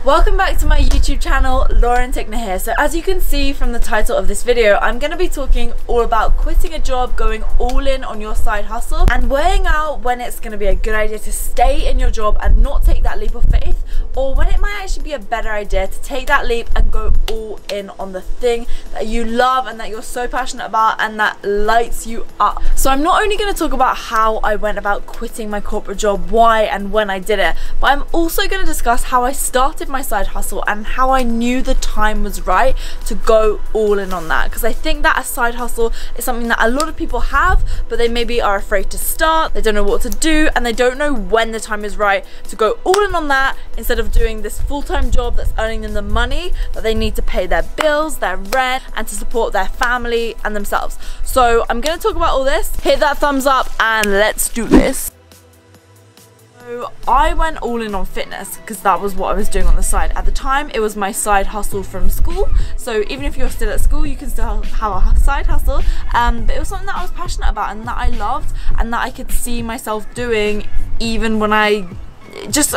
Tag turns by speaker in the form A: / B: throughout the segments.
A: Welcome back to my YouTube channel, Lauren Tickner here. So as you can see from the title of this video, I'm going to be talking all about quitting a job, going all in on your side hustle, and weighing out when it's going to be a good idea to stay in your job and not take that leap of faith, or when it might actually be a better idea to take that leap and go all in on the thing that you love and that you're so passionate about and that lights you up. So I'm not only going to talk about how I went about quitting my corporate job, why and when I did it, but I'm also going to discuss how I started my side hustle and how I knew the time was right to go all in on that, because I think that a side hustle is something that a lot of people have, but they maybe are afraid to start, they don't know what to do, and they don't know when the time is right to go all in on that instead of doing this full-time job that's earning them the money that they need to pay their bills, their rent, and to support their family and themselves. So I'm going to talk about all this. Hit that thumbs up and let's do this. So I went all in on fitness because that was what I was doing on the side. At the time, it was my side hustle from school. So even if you're still at school, you can still have a side hustle. But it was something that I was passionate about and that I loved and that I could see myself doing even when I just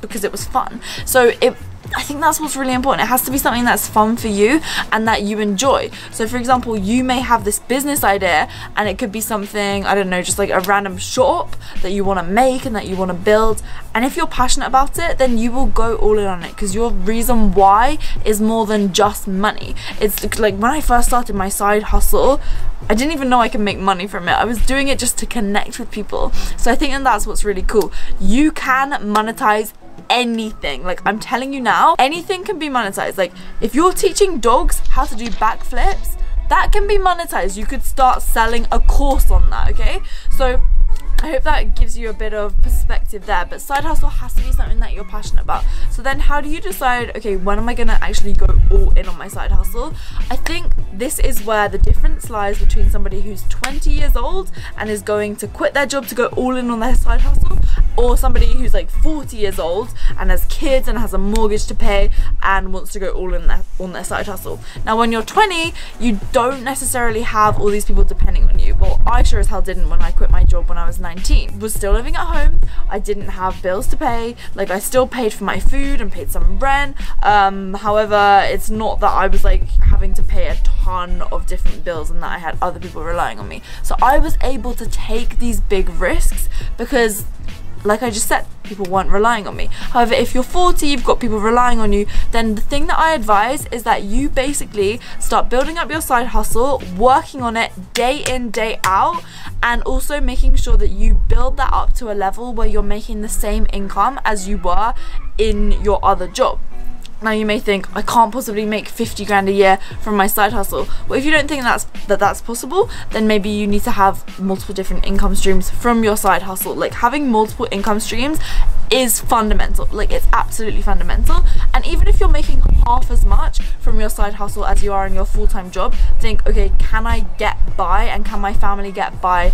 A: because it was fun. So I think that's what's really important. It has to be something that's fun for you and that you enjoy. So for example, you may have this business idea and it could be something, I don't know, just like a random shop that you want to make and that you want to build. And if you're passionate about it, then you will go all in on it because your reason why is more than just money. It's like when I first started my side hustle, I didn't even know I could make money from it. I was doing it just to connect with people. So I think that's what's really cool. You can monetize anything. Like, I'm telling you now, anything can be monetized. Like, if you're teaching dogs how to do backflips, that can be monetized. You could start selling a course on that, okay? So I hope that gives you a bit of perspective there, but side hustle has to be something that you're passionate about. So then how do you decide, okay, when am I gonna actually go all in on my side hustle? I think this is where the difference lies between somebody who's 20 years old and is going to quit their job to go all in on their side hustle, or somebody who's like 40 years old and has kids and has a mortgage to pay and wants to go all in on their side hustle. Now when you're 20, you don't necessarily have all these people depending on you. Well, I sure as hell didn't when I quit my job when I was 19. Was still living at home, I didn't have bills to pay, like I still paid for my food and paid some rent. However, it's not that I was like having to pay a ton of different bills and that I had other people relying on me. So I was able to take these big risks because, like I just said, people weren't relying on me. However, if you're 40, you've got people relying on you, then the thing that I advise is that you basically start building up your side hustle, working on it day in, day out, and also making sure that you build that up to a level where you're making the same income as you were in your other job. Now you may think, I can't possibly make 50 grand a year from my side hustle. Well, if you don't think that's possible, then maybe you need to have multiple different income streams from your side hustle. Like, having multiple income streams is fundamental. Like, it's absolutely fundamental. And even if you're making half as much from your side hustle as you are in your full-time job, think, okay, can I get by and can my family get by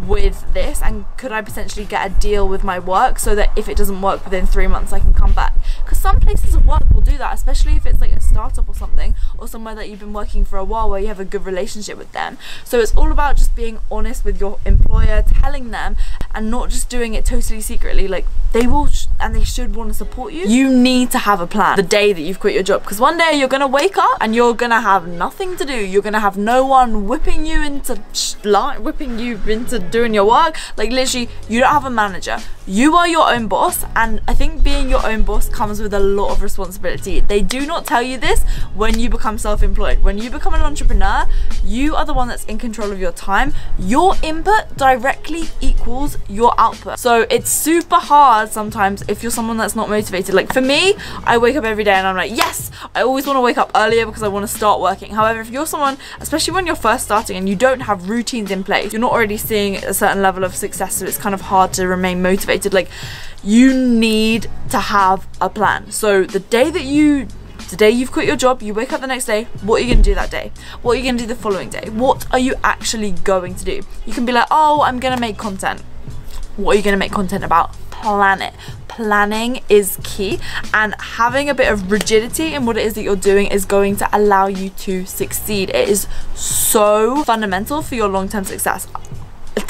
A: with this, and could I potentially get a deal with my work so that if it doesn't work within 3 months I can come back? Because some places of work will do that, especially if it's like a startup or something, or somewhere that you've been working for a while where you have a good relationship with them. So it's all about just being honest with your employer, telling them, and not just doing it totally secretly. Like, they will and they should want to support you. You need to have a plan the day that you've quit your job, because one day you're gonna wake up and you're gonna have nothing to do. You're gonna have no one whipping you into doing your work. Like, literally, you don't have a manager. You are your own boss, and I think being your own boss comes with a lot of responsibility. They do not tell you this when you become self-employed. When you become an entrepreneur, you are the one that's in control of your time. Your input directly equals your output. So it's super hard sometimes if you're someone that's not motivated. Like, for me, I wake up every day and I'm like, yes, I always want to wake up earlier because I want to start working. However, if you're someone, especially when you're first starting and you don't have routines in place, you're not already seeing a certain level of success, so it's kind of hard to remain motivated. Like, you need to have a plan. So the day you've quit your job, you wake up the next day, what are you going to do that day? What are you going to do the following day? What are you actually going to do? You can be like, oh, I'm going to make content. What are you going to make content about? Plan it. Planning is key, and having a bit of rigidity in what it is that you're doing is going to allow you to succeed. It is so fundamental for your long-term success.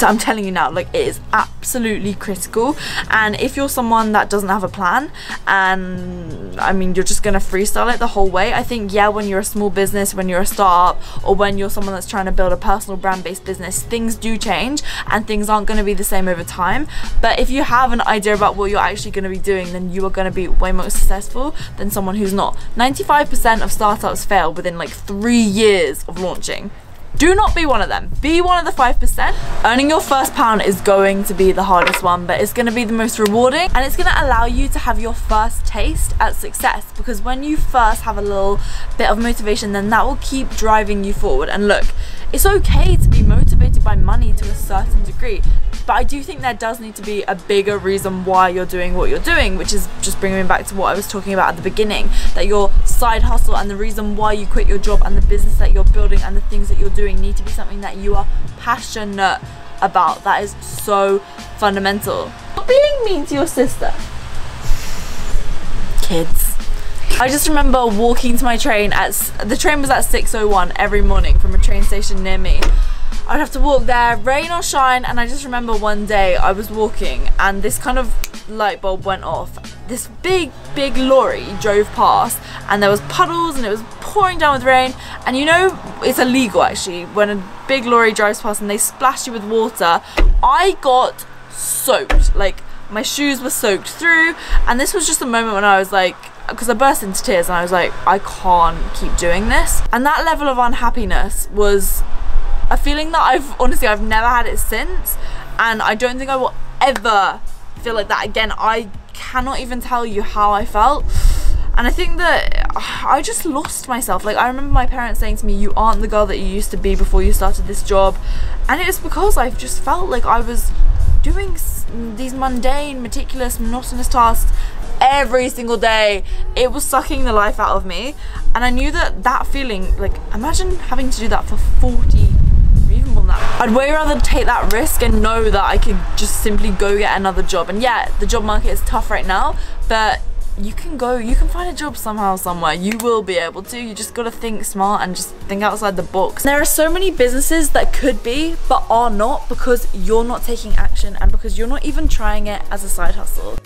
A: I'm telling you now, like, it is absolutely critical. And if you're someone that doesn't have a plan, and I mean, you're just gonna freestyle it the whole way, I think, yeah, when you're a small business, when you're a startup, or when you're someone that's trying to build a personal brand-based business, things do change and things aren't gonna be the same over time. But if you have an idea about what you're actually gonna be doing, then you are gonna be way more successful than someone who's not. 95% of startups fail within like 3 years of launching. Do not be one of them. Be one of the 5%. Earning your first pound is going to be the hardest one, but it's going to be the most rewarding, and it's going to allow you to have your first taste at success, because when you first have a little bit of motivation, then that will keep driving you forward. And look, it's okay to be motivated by money to a certain degree, but I do think there does need to be a bigger reason why you're doing what you're doing, which is just bringing me back to what I was talking about at the beginning, that your side hustle and the reason why you quit your job and the business that you're building and the things that you're doing need to be something that you are passionate about. That is so fundamental. Stop being mean to your sister. Kids. I just remember walking to my train the train was at 6:01 every morning from a train station near me. I'd have to walk there, rain or shine, and I just remember one day I was walking and this kind of light bulb went off. This big lorry drove past and there was puddles and it was pouring down with rain, and you know, it's illegal actually when a big lorry drives past and they splash you with water. I got soaked, like my shoes were soaked through, and this was just a moment when I was like, because I burst into tears and I was like, I can't keep doing this. And that level of unhappiness was a feeling that I've never had it since, and I don't think I will ever feel like that again. I cannot even tell you how I felt, and I think that I just lost myself. Like, I remember my parents saying to me, you aren't the girl that you used to be before you started this job, and it was because I've just felt like I was doing these mundane, meticulous, monotonous tasks every single day. It was sucking the life out of me, and I knew that feeling, like, imagine having to do that for 40, even more than that. I'd way rather take that risk and know that I could just simply go get another job. And yeah, the job market is tough right now, but you can find a job somehow, somewhere. You will be able to. You just gotta think smart and just think outside the box. There are so many businesses that could be but are not, because you're not taking action and because you're not even trying it as a side hustle.